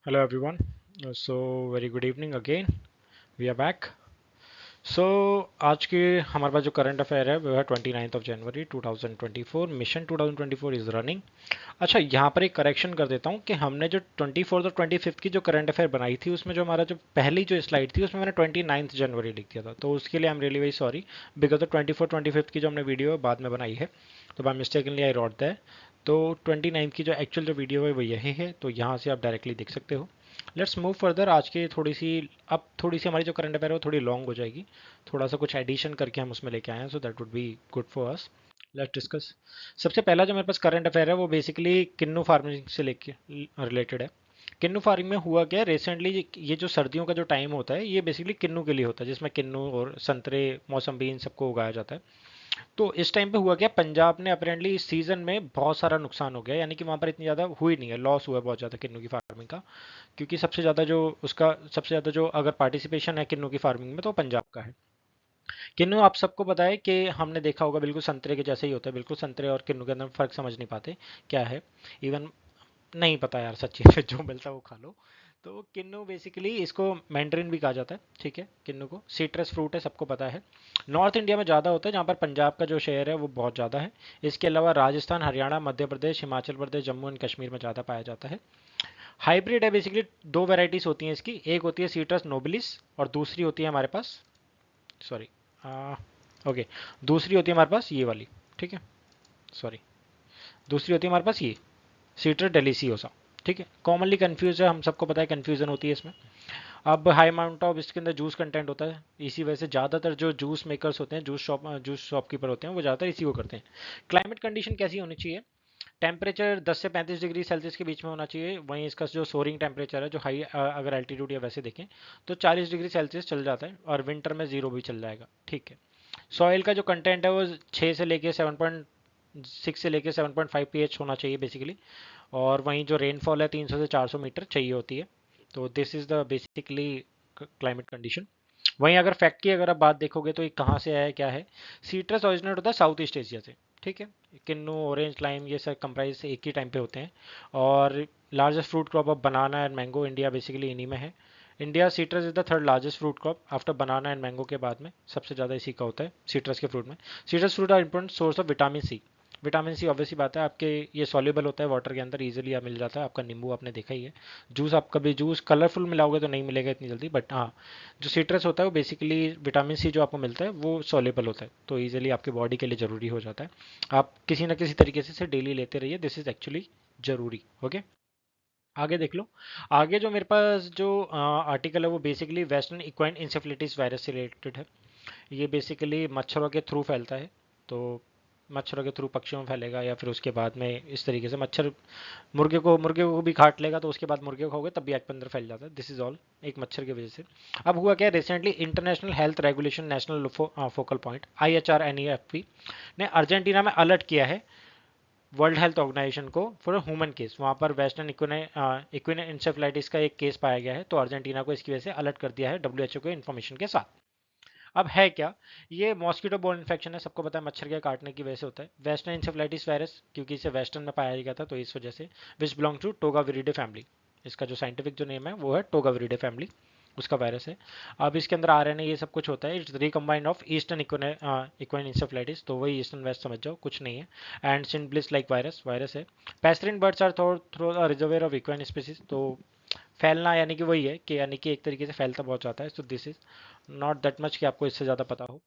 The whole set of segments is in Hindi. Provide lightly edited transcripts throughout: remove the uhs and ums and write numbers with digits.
Hello everyone. Very good evening again. We are back. सो आज के हमारे पास जो करंट अफेयर है वो है 29 of January 2024। Mission 2024 is running. अच्छा, यहाँ पर एक करेक्शन कर देता हूँ कि हमने जो 24 और 25 की जो करंट अफेयर बनाई थी उसमें जो हमारा जो पहली जो स्लाइड थी उसमें मैंने 29 जनवरी लिख दिया था, तो उसके लिए I am really very sorry because the 24 25 की जो हमने वीडियो बाद में बनाई है तो by mistakenly I wrote that. तो 29 की जो एक्चुअल जो वीडियो है वो यही है, तो यहाँ से आप डायरेक्टली देख सकते हो। Let's move further. आज की थोड़ी सी अब थोड़ी सी हमारी जो करंट अफेयर है वो थोड़ी लॉन्ग हो जाएगी, थोड़ा सा कुछ एडिशन करके हम उसमें लेके आए हैं, so that would be good for us. Let's discuss. सबसे पहला जो मेरे पास करंट अफेयर है वो बेसिकली किन्नू फार्मिंग से लेके रिलेटेड है। किन्नू फार्मिंग में हुआ क्या, रिसेंटली ये जो सर्दियों का जो टाइम होता है ये बेसिकली किन्नू के लिए होता है, जिसमें किन्नू और संतरे मौसम्बी इन सबको उगाया जाता है। तो इस टाइम पे हुआ क्या, पंजाब ने अपेरेंटली इस सीजन में बहुत सारा नुकसान हो गया, यानी कि वहाँ पर इतनी ज़्यादा हुई नहीं है, लॉस हुआ है बहुत ज़्यादा किन्नू की फार्मिंग का। क्योंकि सबसे ज़्यादा जो अगर पार्टिसिपेशन है किन्नू की फार्मिंग में तो पंजाब का है। किन्नू आप सबको पता है कि हमने देखा होगा बिल्कुल संतरे के जैसे ही होता है, बिल्कुल संतरे और किन्नू के अंदर फ़र्क समझ नहीं पाते क्या है। इवन नहीं पता यार, सच्ची में जो मिलता है वो खा लो। तो किन्नू बेसिकली इसको मैंड्रिन भी कहा जाता है, ठीक है। किन्नू को सीट्रस फ्रूट है, सबको पता है। नॉर्थ इंडिया में ज़्यादा होता है, जहाँ पर पंजाब का जो शेयर है वो बहुत ज़्यादा है। इसके अलावा राजस्थान, हरियाणा, मध्य प्रदेश, हिमाचल प्रदेश, जम्मू एंड कश्मीर में ज़्यादा पाया जाता है। हाइब्रिड है बेसिकली, दो वेराइटीज़ होती हैं इसकी, एक होती है सीट्रस नोबिलिस और दूसरी होती है हमारे पास, सॉरी, ओके, दूसरी होती है हमारे पास ये वाली, ठीक है, सॉरी, दूसरी होती है हमारे पास ये सीट्रस डेलिसियोसा, ठीक है। कॉमनली कंफ्यूज है, हम सबको पता है कंफ्यूजन होती है इसमें। अब हाई अमाउंट ऑफ इसके अंदर जूस कंटेंट होता है, इसी वजह से ज़्यादातर जो जूस मेकर्स होते हैं, जूस शॉपकीपर होते हैं, वो ज़्यादातर इसी को करते हैं। क्लाइमेट कंडीशन कैसी होनी चाहिए, टेम्परेचर 10 से 35 डिग्री सेल्सियस के बीच में होना चाहिए। वहीं इसका जो सोरिंग टेम्परेचर है, जो हाई अगर एल्टीट्यूड या वैसे देखें तो 40 डिग्री सेल्सियस चल जाता है, और विंटर में जीरो भी चल जाएगा, ठीक है। सॉइल का जो कंटेंट है वो 6 से लेके 7.5 pH होना चाहिए बेसिकली। और वहीं जो रेनफॉल है 300 से 400 मीटर चाहिए होती है। तो this is the basically climate condition. वहीं अगर फैक्ट की अगर आप बात देखोगे तो ये कहाँ से आया है क्या है, सीट्रस ओरिजिनेट होता है साउथ ईस्ट एशिया से, ठीक है। किन्नू, ऑरेंज, लाइम ये सब कंप्राइज एक ही टाइम पे होते हैं। और largest fruit crop of banana and mango India basically इन्हीं में है। India citrus is the third largest fruit crop after banana and mango के बाद में सबसे ज़्यादा इसी का होता है सीट्रस के फ्रूट में। Citrus fruit are important source of vitamin C. Vitamin C obviously बात है आपके, ये सॉल्युबल होता है वाटर के अंदर, इजीली मिल जाता है। आपका नींबू आपने देखा ही है, जूस आप कभी जूस कलरफुल मिलाओगे तो नहीं मिलेगा इतनी जल्दी, बट हाँ, जो सिट्रस होता है वो बेसिकली विटामिन सी जो आपको मिलता है वो सॉल्युबल होता है, तो इजीली आपके बॉडी के लिए ज़रूरी हो जाता है। आप किसी ना किसी तरीके से इसे डेली लेते रहिए, दिस इज एक्चुअली ज़रूरी। ओके, आगे देख लो। आगे जो मेरे पास जो आर्टिकल है वो बेसिकली वेस्टर्न इक्वाइन इंसेफ्लिटिस वायरस से रिलेटेड है। ये बेसिकली मच्छरों के थ्रू फैलता है। तो मच्छरों के थ्रू पक्षियों में फैलेगा, या फिर उसके बाद में इस तरीके से मच्छर मुर्गे को भी काट लेगा, तो उसके बाद मुर्गे को खाओगे तब भी आपके अंदर फैल जाता है। दिस इज ऑल एक मच्छर की वजह से। अब हुआ क्या, recently international health regulation national focal point IHRNEFP ने अर्जेंटीना में अलर्ट किया है वर्ल्ड हेल्थ ऑर्गेनाइजेशन को फॉर ह्यूमन केस। वहाँ पर वेस्टर्न इक्विन इंसेफ्लाइटिस का एक केस पाया गया है, तो अर्जेंटीना को इसकी वजह से अलर्ट कर दिया है WHO के इन्फॉर्मेशन के साथ। अब है क्या, ये मॉस्किटो बोर्न इन्फेक्शन है, सबको पता है मच्छर के काटने की वजह से होता है। वेस्टर्न इंसेफ्लाइटिस वायरस क्योंकि इसे वेस्टर्न में पाया गया था तो इस वजह से, विच बिलोंग टू टोगाविरिडे फैमिली। इसका जो साइंटिफिक जो नेम है वो है टोगाविरिडे फैमिली, उसका वायरस है। अब इसके अंदर RNA ये सब कुछ होता है, it's recombined of eastern equine encephalitis, तो वही ईस्टर्न वेस्ट समझ जाओ, कुछ नहीं है। एंड सिंडब्लिस लाइक वायरस है। Passerine birds are through reservoir of equine species, तो फैलना यानी कि वही है कि यानी कि एक तरीके से फैलता बहुत जाता है, तो this is not that much कि आपको इससे ज़्यादा पता हो।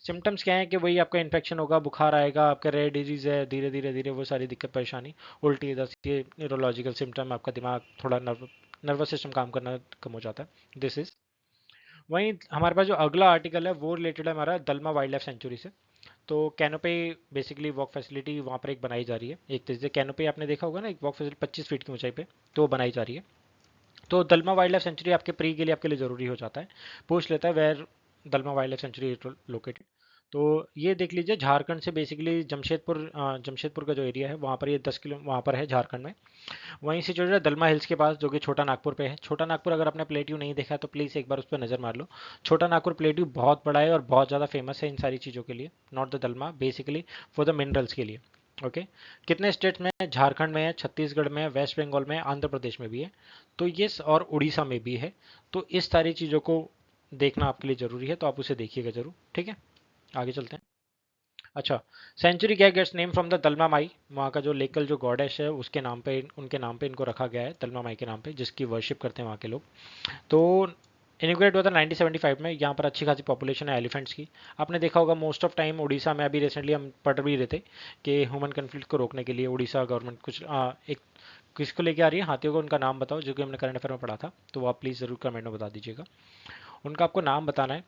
सिम्टम्स क्या है कि वही आपका इन्फेक्शन होगा, बुखार आएगा, आपका रेयर डिजीज है, धीरे धीरे धीरे वो सारी दिक्कत परेशानी, उल्टी दस्त, ये न्यूरोलॉजिकल सिम्टम, आपका दिमाग थोड़ा नर्वस सिस्टम काम करना कम हो जाता है, दिस इज। वहीं हमारे पास जो अगला आर्टिकल है वो रिलेटेड है हमारा दलमा वाइल्ड लाइफ सेंचुरी से। तो कैनोपी बेसिकली वॉक फैसिलिटी वहाँ पर एक बनाई जा रही है, एक तरीके से कैनोपी आपने देखा होगा ना, एक वॉक फैसिलिटी 25 फीट की ऊंचाई पे, तो वो बनाई जा रही है। तो दलमा वाइल्ड लाइफ सेंचुरी आपके प्री के लिए आपके लिए ज़रूरी हो जाता है, पूछ लेता है where Dalma wildlife sanctuary located. तो ये देख लीजिए, झारखंड से बेसिकली जमशेदपुर का जो एरिया है वहाँ पर ये 10 किलो वहाँ पर है झारखंड में। वहीं सिचुएटेड है दलमा हिल्स के पास, जो कि छोटा नागपुर पे है। छोटा नागपुर अगर आपने प्लेट्यू नहीं देखा है तो प्लीज़ एक बार उस पर नज़र मार लो। छोटा नागपुर प्लेट्यू बहुत बड़ा है और बहुत ज़्यादा फेमस है इन सारी चीज़ों के लिए, not the Dalma, basically for the minerals के लिए। ओके। कितने स्टेट्स में है? झारखंड में है, छत्तीसगढ़ में है, वेस्ट बंगाल में है, आंध्र प्रदेश में भी है, तो ये और उड़ीसा में भी है। तो इस सारी चीज़ों को देखना आपके लिए ज़रूरी है, तो आप उसे देखिएगा जरूर। ठीक है, आगे चलते हैं। अच्छा, सेंचुरी क्या गेट्स नेम फ्रॉम द दलमा माई, वहाँ का जो लेकल जो गॉडेश है उसके नाम पे, उनके नाम पे इनको रखा गया है, दलमा माई के नाम पे, जिसकी वर्शिप करते हैं वहाँ के लोग। तो इनिग्रेट हुआ था 1975 में। यहाँ पर अच्छी खासी पॉपुलेशन है एलिफेंट्स की। आपने देखा होगा मोस्ट ऑफ टाइम उड़ीसा में, अभी रिसेंटली हम पढ़ भी रहे थे कि ह्यूमन कन्फ्लिक्ट को रोकने के लिए उड़ीसा गवर्नमेंट कुछ एक किसको लेके आ रही है, हाथियों को उनका नाम बताओ, जो कि हमने करंट अफेयर में पढ़ा था, तो वो आप प्लीज़ ज़रूर कमेंट में बता दीजिएगा। उनका आपको नाम बताना है,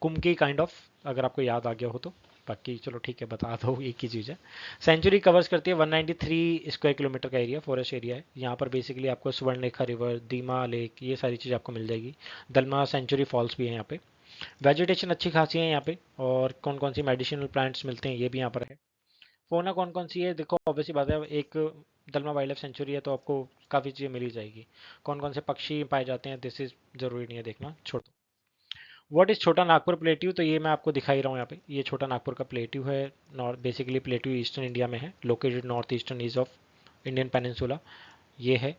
कुमकी काइंड ऑफ, अगर आपको याद आ गया हो तो। बाकी चलो ठीक है, बता दो, एक ही चीज़ है। सेंचुरी कवर्स करती है 193 स्क्वायर किलोमीटर का एरिया, फॉरेस्ट एरिया है। यहाँ पर बेसिकली आपको सुवर्णरेखा रिवर, दीमा लेक, ये सारी चीज़ आपको मिल जाएगी। दलमा सेंचुरी फॉल्स भी है यहाँ पे। वेजिटेशन अच्छी खासी है यहाँ पे, और कौन कौन सी मेडिसिनल प्लांट्स मिलते हैं ये भी यहाँ पर है। फोना कौन कौन सी है, देखो ऑब्वियसली बात है, एक दलमा वाइल्ड लाइफ सेंचुरी है तो आपको काफ़ी चीज़ें मिल ही जाएगी। कौन कौन से पक्षी पाए जाते हैं, दिस इज ज़रूरी नहीं है देखना, छोड़ दो। व्हाट इज छोटा नागपुर प्लेट्यू, तो ये मैं आपको दिखा ही रहा हूँ यहाँ पे, ये छोटा नागपुर का प्लेट्यू है। North, basically plateau eastern India में है, located north eastern is of Indian peninsula. ये है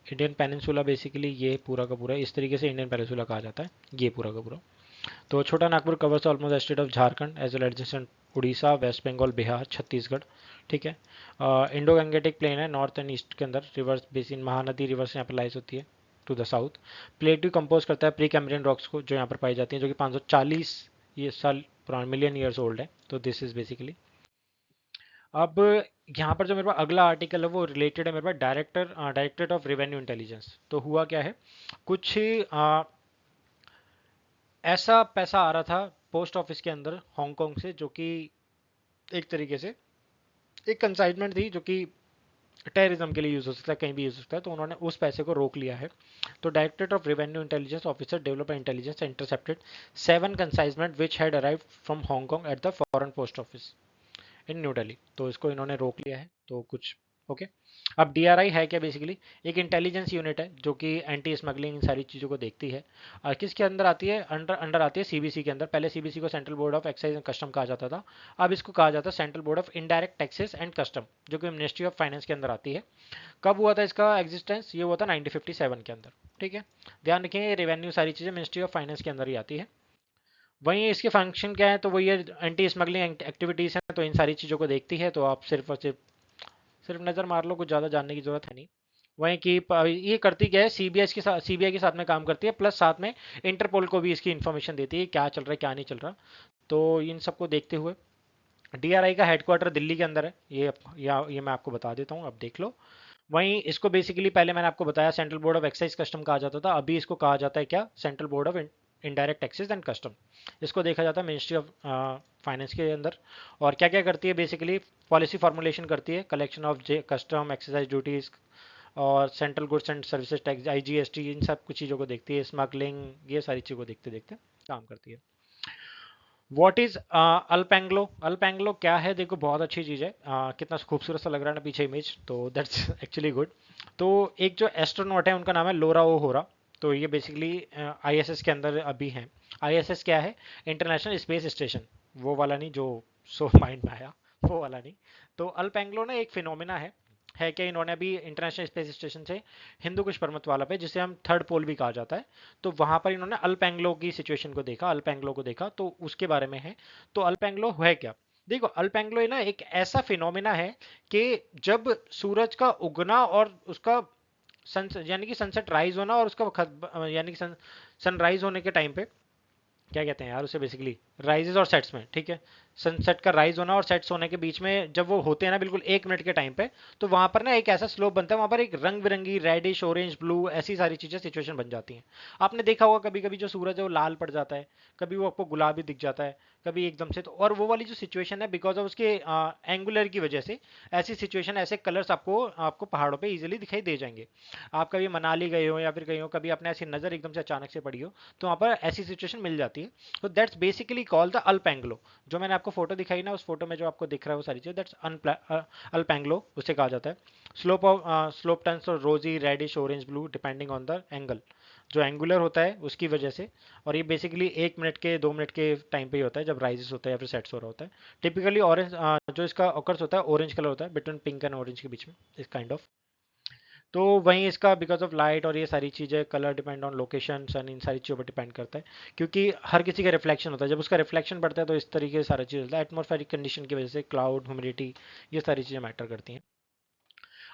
इंडियन पेनिनसुला, बेसिकली ये पूरा का पूरा इस तरीके से इंडियन पेनिनसुला कहा जाता है, ये पूरा का पूरा। तो Chota Nagpur covers almost state of Jharkhand as well adjacent Orissa, West Bengal, Bihar, Chhattisgarh. ठीक है। इंडो गंगेटिक प्लेन है नॉर्थ एंड ईस्ट के अंदर, रिवर्स बेसिन, महानदी रिवर्स यहाँ पर लाइज होती है to the south. Plateau compose करता है प्री कैम्ब्रियन रॉक्स को, जो यहाँ पर पाई जाती हैं, जो कि 540 ये साल पुराने, मिलियन ईयर्स ओल्ड है। तो दिस इज बेसिकली। अब यहाँ पर जो मेरे पास अगला आर्टिकल है वो रिलेटेड है मेरे पास डायरेक्टरेट ऑफ रेवेन्यू इंटेलिजेंस। तो हुआ क्या है, कुछ ऐसा पैसा आ रहा था पोस्ट ऑफिस के अंदर हांगकांग से, जो कि एक तरीके से एक कंसाइनमेंट थी, जो कि टेररिज्म के लिए यूज हो सकता है, कहीं भी यूज हो सकता है, तो उन्होंने उस पैसे को रोक लिया है। तो directorate of revenue intelligence officer develop intelligence intercepted 7 consignment which had arrived from Hong Kong at the foreign post office in new Delhi. तो इसको इन्होंने रोक लिया है, तो कुछ ओके। अब डीआरआई है क्या, बेसिकली एक इंटेलिजेंस यूनिट है जो कि एंटी स्मगलिंग इन सारी चीज़ों को देखती है। और किसके अंदर आती है, अंडर अंडर आती है सीबीसी के अंदर। पहले सीबीसी को central board of excise and custom कहा जाता था, अब इसको कहा जाता है central board of indirect taxes and custom, जो कि मिनिस्ट्री ऑफ फाइनेंस के अंदर आती है। कब हुआ था इसका एग्जिस्टेंस, ये हुआ था 1957 के अंदर। ठीक है, ध्यान रखें, रेवेन्यू सारी चीज़ें मिनिस्ट्री ऑफ फाइनेंस के अंदर ही आती है। वहीं इसके फंक्शन क्या है, तो वही एंटी स्मगलिंग एक्टिविटीज़ हैं, तो इन सारी चीज़ों को देखती है। तो आप सिर्फ और सिर्फ नज़र मार लो, कुछ ज़्यादा जानने की ज़रूरत है नहीं। वहीं की ये करती क्या है, सीबीआई के साथ में काम करती है, प्लस साथ में इंटरपोल को भी इसकी इन्फॉर्मेशन देती है क्या चल रहा है क्या नहीं चल रहा। तो इन सबको देखते हुए डीआरआई का हेडक्वार्टर दिल्ली के अंदर है, ये मैं आपको बता देता हूँ, अब देख लो। वहीं इसको बेसिकली पहले मैंने आपको बताया central board of excise custom कहा जाता था, अभी इसको कहा जाता है क्या, central board of indirect taxes and custom. इसको देखा जाता है मिनिस्ट्री ऑफ फाइनेंस के अंदर। और क्या क्या करती है, बेसिकली पॉलिसी फॉर्मुलेशन करती है, collection of custom, excise duties, और central goods and services tax, IGST, इन सब कुछ चीज़ों को देखती है, स्मगलिंग, ये सारी चीज़ों को देखते देखते काम करती है। व्हाट इज अल्पेंग्लो, अल्पेंग्लो क्या है, देखो बहुत अच्छी चीज़ है। कितना खूबसूरत सा लग रहा है ना पीछे इमेज, तो दैट्स एक्चुअली गुड। तो एक जो एस्ट्रोनॉट है उनका नाम है लोरा ओ होरा। तो ये बेसिकली आईएसएस के अंदर अभी हैं। आईएसएस क्या है, इंटरनेशनल स्पेस स्टेशन, वो वाला नहीं जो सो माइंड में आया, वो वाला नहीं। तो अल्पेंग्लो ना एक फिनोमिना है क्या, इन्होंने अभी इंटरनेशनल स्पेस स्टेशन से हिंदू कुश पर्वत वाला पे, जिसे हम थर्ड पोल भी कहा जाता है, तो वहां पर इन्होंने अल्पेंग्लो की सिचुएशन को देखा, अल्पेंग्लो को देखा, तो उसके बारे में है। तो अल्पेंग्लो है क्या, देखो अल्पेंग्लो ना एक ऐसा फिनोमिना है कि जब सूरज का उगना और उसका सन यानी कि सनसेट राइज होना, और उसका यानी कि सनराइज होने के टाइम पे क्या कहते हैं यार उसे, बेसिकली राइजेस और सेट्स में, ठीक है, सनसेट का राइज होना और सेट्स होने के बीच में जब वो होते हैं ना बिल्कुल 1 मिनट के टाइम पे, तो वहां पर ना एक ऐसा स्लोप बनता है, वहां पर एक रंग बिरंगी रेडिश, ऑरेंज, ब्लू, ऐसी सारी चीजें सिचुएशन बन जाती हैं। आपने देखा होगा कभी कभी जो सूरज है वो लाल पड़ जाता है, कभी वो आपको गुलाबी दिख जाता है, कभी एकदम से, तो और वो वाली जो सिचुएशन है बिकॉज ऑफ उसके एंगुलर की वजह से, ऐसी सिचुएशन, ऐसे कलर्स आपको आपको पहाड़ों पे इजीली दिखाई दे जाएंगे। आप कभी मनाली गए हो या फिर कहीं हो, कभी आपने ऐसी नज़र एकदम से अचानक से पड़ी हो, तो वहाँ पर ऐसी सिचुएशन मिल जाती है। तो that's basically basically call the alpenglow. जो मैंने आपको फोटो दिखाई ना, उस फोटो में जो आपको दिख रहा है वो सारी चीज़, दैट्स अल्पेंग्लो, उसे कहा जाता है। Slope turns rosy reddish orange blue depending on the angle, जो एंगुलर होता है उसकी वजह से। और ये बेसिकली 1 मिनट के 2 मिनट के टाइम पे ही होता है जब राइजेस होता है या फिर सेट्स हो रहा होता है। टिपिकली ऑरेंज जो इसका ऑकर्स होता है ऑरेंज कलर होता है बिटवीन पिंक एंड ऑरेंज के बीच में, इस काइंड ऑफ। तो वहीं इसका बिकॉज ऑफ लाइट और ये सारी चीज़ें, कलर डिपेंड ऑन लोकेशन सन, इन सारी चीज़ों पर डिपेंड करता है, क्योंकि हर किसी का रिफ्लेक्शन होता है। जब उसका रिफ्लेक्शन बढ़ता है तो इस तरीके से सारा चीज़ होता है, एटमॉस्फेरिक कंडीशन की वजह से, क्लाउड, ह्यूमिडिटी, ये सारी चीज़ें मैटर करती हैं।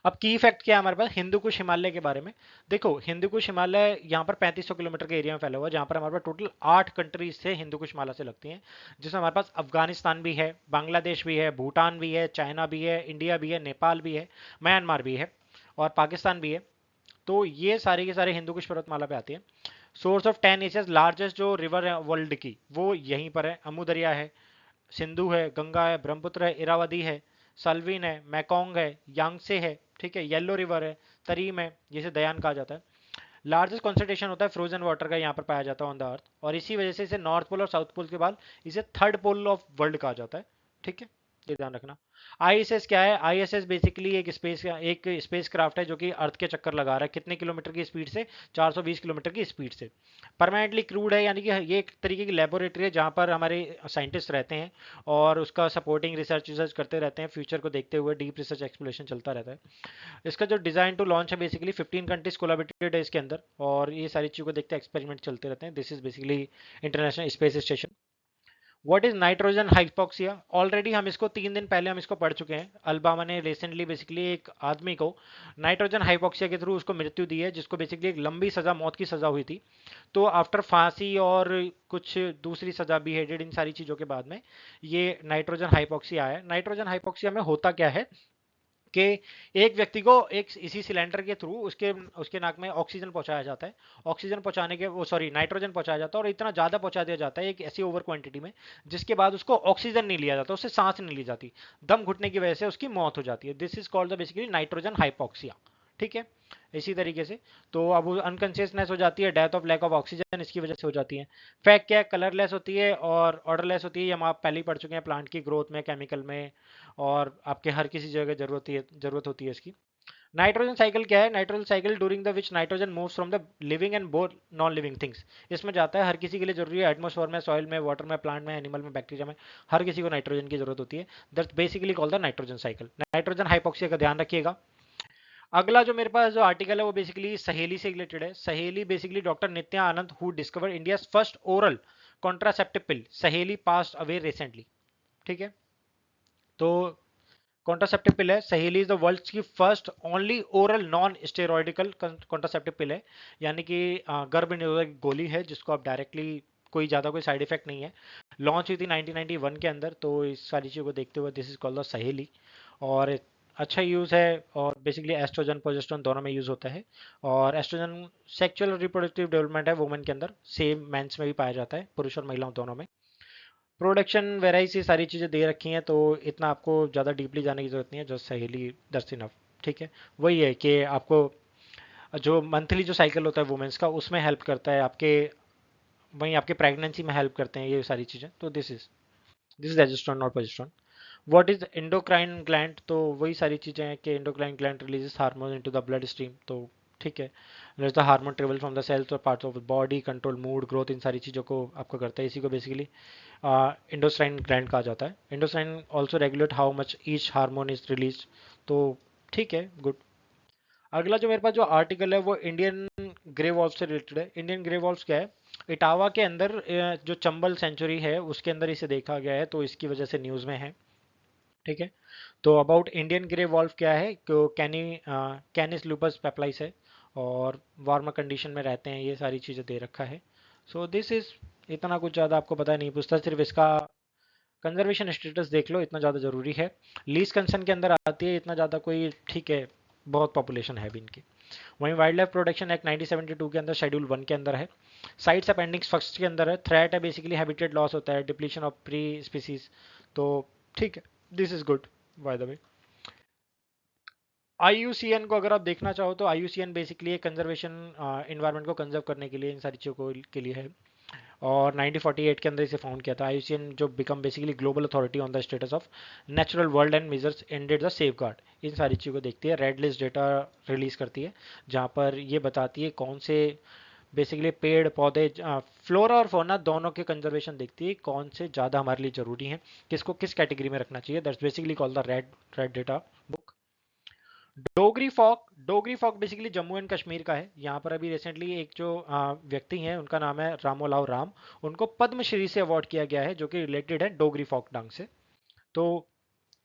अब की फैक्ट क्या है हमारे पास हिंदू कुश हिमालय के बारे में। देखो हिंदू कुश हिमालय यहाँ पर 3500 किलोमीटर के एरिया में फैला हुआ है, जहाँ पर हमारे पास टोटल 8 कंट्रीज से हिंदू कुश हिमालय से लगती हैं, जिसमें हमारे पास अफगानिस्तान भी है, बांग्लादेश भी है, भूटान भी है, चाइना भी है, इंडिया भी है, नेपाल भी है, म्यांमार भी है और पाकिस्तान भी है। तो ये सारे के सारे हिंदू कुश पर्वतमाला पे आती है। सोर्स ऑफ 10 एशियाज लार्जेस्ट जो रिवर है वर्ल्ड की, वो यहीं पर है। अमू दरिया है, सिंधु है, गंगा है, ब्रह्मपुत्र है, इरावदी है, सलवीन है, मैकोंग है, यांगसे है, ठीक है, येलो रिवर है, तरीम है, जिसे दयान कहा जाता है। लार्जेस्ट कॉन्सेंट्रेशन होता है फ्रोजन वाटर का यहाँ पर पाया जाता है ऑन द अर्थ, और इसी वजह से इसे नॉर्थ पोल और साउथ पोल के बाद इसे थर्ड पोल ऑफ वर्ल्ड कहा जाता है। ठीक है, ये ध्यान रखना। आईएसएस क्या है? आईएसएस बेसिकली एक स्पेस क्राफ्ट है जो कि अर्थ के चक्कर लगा रहा है। कितने किलोमीटर की स्पीड से? 420 किलोमीटर की स्पीड से। परमानेंटली क्रूड है, यानी कि ये एक तरीके की लेबोरेटरी है जहाँ पर हमारे साइंटिस्ट रहते हैं और उसका सपोर्टिंग रिसर्च करते रहते हैं। फ्यूचर को देखते हुए डीप रिसर्च एक्सप्लोरेशन चलता रहता है। इसका जो डिजाइन टू लॉन्च है बेसिकली 15 कंट्रीज कोलैबोरेटेड है इसके अंदर, और ये सारी चीज़ों को देखते एक्सपेरिमेंट चलते रहते हैं। This is basically international space station. What is nitrogen hypoxia? Already हम इसको 3 दिन पहले हम इसको पढ़ चुके हैं। अलबामा ने रिसेंटली बेसिकली एक आदमी को नाइट्रोजन हाइपोक्सिया के थ्रू उसको मृत्यु दी है, जिसको बेसिकली एक लंबी सजा, मौत की सजा हुई थी। तो आफ्टर फांसी और कुछ दूसरी सजा भी हेडेड, इन सारी चीज़ों के बाद में ये नाइट्रोजन हाइपोक्सिया आया। नाइट्रोजन हाइपोक्सिया में होता क्या है कि एक व्यक्ति को एक इसी सिलेंडर के थ्रू उसके उसके नाक में ऑक्सीजन पहुंचाया जाता है। ऑक्सीजन पहुंचाने के वो सॉरी नाइट्रोजन पहुंचाया जाता है, और इतना ज़्यादा पहुंचा दिया जाता है एक ऐसी ओवर क्वांटिटी में, जिसके बाद उसको ऑक्सीजन नहीं लिया जाता, उससे सांस नहीं ली जाती, दम घुटने की वजह से उसकी मौत हो जाती है। This is called the basically nitrogen hypoxia. ठीक है, इसी तरीके से तो अब वो अनकॉन्शियसनेस हो जाती है, death of lack of oxygen इसकी वजह से हो जाती है। फैक्ट क्या है? कलरलेस होती है और ऑर्डरलेस होती है। ये हम आप पहले ही पढ़ चुके हैं, प्लांट की ग्रोथ में, केमिकल में, और आपके हर किसी जगह जरूरत होती है इसकी। नाइट्रोजन साइकिल क्या है? Nitrogen cycle during the which nitrogen moves from the living and both non living things. इसमें जाता है, हर किसी के लिए जरूरी है, एटमॉस्फेयर में, सॉइल में, वाटर में, प्लांट में, एनिमल में, बैक्टीरिया में, हर किसी को नाइट्रोजन की जरूरत होती है। That's basically called the nitrogen cycle. Nitrogen hypoxia का ध्यान रखिएगा। अगला जो मेरे पास जो आर्टिकल है वो बेसिकली सहेली से रिलेटेड है। सहेली basically doctor Nitya Anand who discover India first oral contraceptive पिल, सहेली पास्ट अवे रिसेंटली। ठीक है, तो कॉन्ट्रासेप्टिव पिल है सहेली, इज द वर्ल्ड की first only oral non steroidal contraceptive pill है, यानी कि गर्भ निरोधक गोली है जिसको आप डायरेक्टली, कोई ज़्यादा कोई साइड इफेक्ट नहीं है। लॉन्च हुई थी 1991 के अंदर। तो इस सारी चीज़ों को देखते हुए दिस इज कॉल्ड द सहेली, और अच्छा यूज़ है। और बेसिकली एस्ट्रोजन प्रोजेस्टेरोन दोनों में यूज़ होता है। और एस्ट्रोजन सेक्सुअल रिप्रोडक्टिव डेवलपमेंट है वुमेन के अंदर, सेम मेंस में भी पाया जाता है, पुरुष और महिलाओं दोनों में। प्रोडक्शन वेराइटी से सारी चीज़ें दे रखी हैं, तो इतना आपको ज़्यादा डीपली जाने की जरूरत नहीं है। जो सहेली दैट्स इनफ। ठीक है, वही है कि आपको जो मंथली जो साइकिल होता है वुमेन्स का, उसमें हेल्प करता है आपके, वहीं आपके प्रेगनेंसी में हेल्प करते हैं ये सारी चीज़ें। तो this is oestrogen not progesterone. What is endocrine gland? तो वही सारी चीज़ें हैं कि endocrine gland releases hormone into the blood stream. तो ठीक है, the hormone travel from the cells और parts of the body, control mood, growth, इन सारी चीज़ों को आपको करता है। इसी को बेसिकली इंडोस्ट्राइन ग्लैंड कहा जाता है। Endocrine also regulate how much each hormone is release. तो ठीक है, गुड। अगला जो मेरे पास जो आर्टिकल है वो इंडियन ग्रे वॉल्फ से रिलेटेड है। इंडियन ग्रे वॉल्फ क्या है? इटावा के अंदर जो चंबल सेंचुरी है उसके अंदर इसे देखा गया है, तो इसकी वजह से न्यूज़ में है। ठीक है, तो अबाउट इंडियन ग्रे वॉल्फ क्या है, कैनिस लूपस पेप्लाइस है, और वार्म कंडीशन में रहते हैं, ये सारी चीज़ें दे रखा है। सो दिस इज, इतना कुछ ज़्यादा आपको पता नहीं पूछता, सिर्फ इसका कंजर्वेशन स्टेटस देख लो, इतना ज़्यादा ज़रूरी है। लीज कंसर्न के अंदर आती है, इतना ज़्यादा कोई ठीक है, बहुत पॉपुलेशन है भी इनकी। वहीं वाइल्ड लाइफ प्रोटेक्शन एक्ट 1972 के अंदर शेड्यूल 1 के अंदर है। साइट्स अपेंडिक्स फर्स्ट के अंदर है। थ्रेट है बेसिकली हैबिटेट लॉस होता है, डिप्लीशन ऑफ प्री स्पीसीज। तो ठीक है, this is good by the way. IUCN को अगर आप देखना चाहो तो आईयूसीएन बेसिकली एक कंजर्वेशन, इन्वायरमेंट को कंजर्व करने के लिए, इन सारी चीज़ों के लिए है। और 1948 के अंदर इसे फाउंड किया था। आईयूसीएन जो become basically global authority on the status of natural world and measures ended the safeguard, इन सारी चीज़ों को देखती है। रेड लिस्ट डेटा रिलीज करती है जहाँ पर ये बताती है कौन से बेसिकली पेड़ पौधे, फ्लोरा और फौना दोनों के कंजर्वेशन देखती है, कौन से ज़्यादा हमारे लिए ज़रूरी हैं, किसको किस कैटेगरी में रखना चाहिए। That's basically called the red red data book. Dogri folk basically Jammu and Kashmir का है। यहाँ पर अभी रिसेंटली एक जो व्यक्ति हैं उनका नाम है रामोलाव राम, उनको पद्मश्री से अवार्ड किया गया है जो कि रिलेटेड है डोगरी फॉक डांस से। तो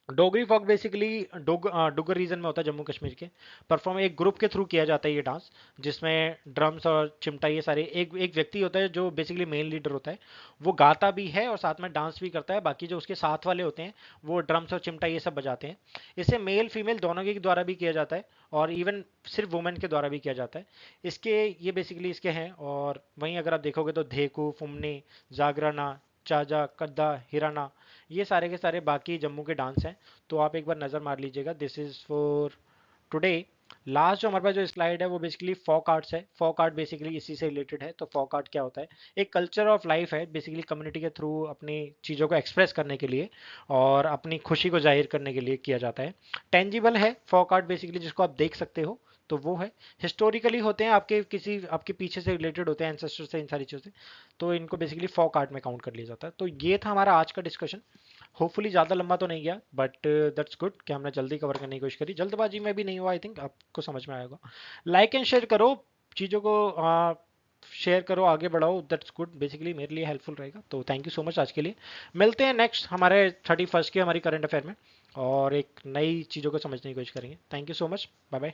Dogri folk basically Duggar region में होता है जम्मू कश्मीर के। परफॉर्म एक ग्रुप के थ्रू किया जाता है ये डांस, जिसमें ड्रम्स और चिमटा ये सारे, एक एक व्यक्ति होता है जो बेसिकली मेन लीडर होता है, वो गाता भी है और साथ में डांस भी करता है। बाकी जो उसके साथ वाले होते हैं वो ड्रम्स और चिमटा ये सब बजाते हैं। इसे मेल फीमेल दोनों के द्वारा भी किया जाता है और इवन सिर्फ वुमेन के द्वारा भी किया जाता है। इसके ये बेसिकली इसके हैं। और वहीं अगर आप देखोगे तो धेकू, फुमनी, जागराना, चाजा, कद्दा, हिराना, ये सारे के सारे बाकी जम्मू के डांस हैं। तो आप एक बार नज़र मार लीजिएगा। This is for today. Last जो हमारे पास जो स्लाइड है वो बेसिकली फोक आर्ट्स है। फोक आर्ट बेसिकली इसी से रिलेटेड है। तो फोक आर्ट क्या होता है? एक कल्चर ऑफ लाइफ है, बेसिकली कम्युनिटी के थ्रू अपनी चीज़ों को एक्सप्रेस करने के लिए और अपनी खुशी को जाहिर करने के लिए किया जाता है। टेंजिबल है फोक आर्ट बेसिकली, जिसको आप देख सकते हो, तो वो है। हिस्टोरिकली होते हैं, आपके किसी आपके पीछे से रिलेटेड होते हैं, एंसेस्टर से, इन सारी चीज़ों से। तो इनको बेसिकली फोक आर्ट में काउंट कर लिया जाता है। तो ये था हमारा आज का डिस्कशन। होपफुली ज़्यादा लंबा तो नहीं गया, बट दैट्स गुड कि हमने जल्दी कवर करने की कोशिश करी। जल्दबाजी में भी नहीं हुआ, आई थिंक आपको समझ में आएगा। लाइक एंड शेयर करो चीज़ों को, शेयर करो, आगे बढ़ाओ। दैट्स गुड, बेसिकली मेरे लिए हेल्पफुल रहेगा। तो थैंक यू सो मच आज के लिए। मिलते हैं नेक्स्ट हमारे 31st की हमारी करंट अफेयर में और एक नई चीज़ों को समझने की कोशिश करेंगे। Thank you so much, bye bye.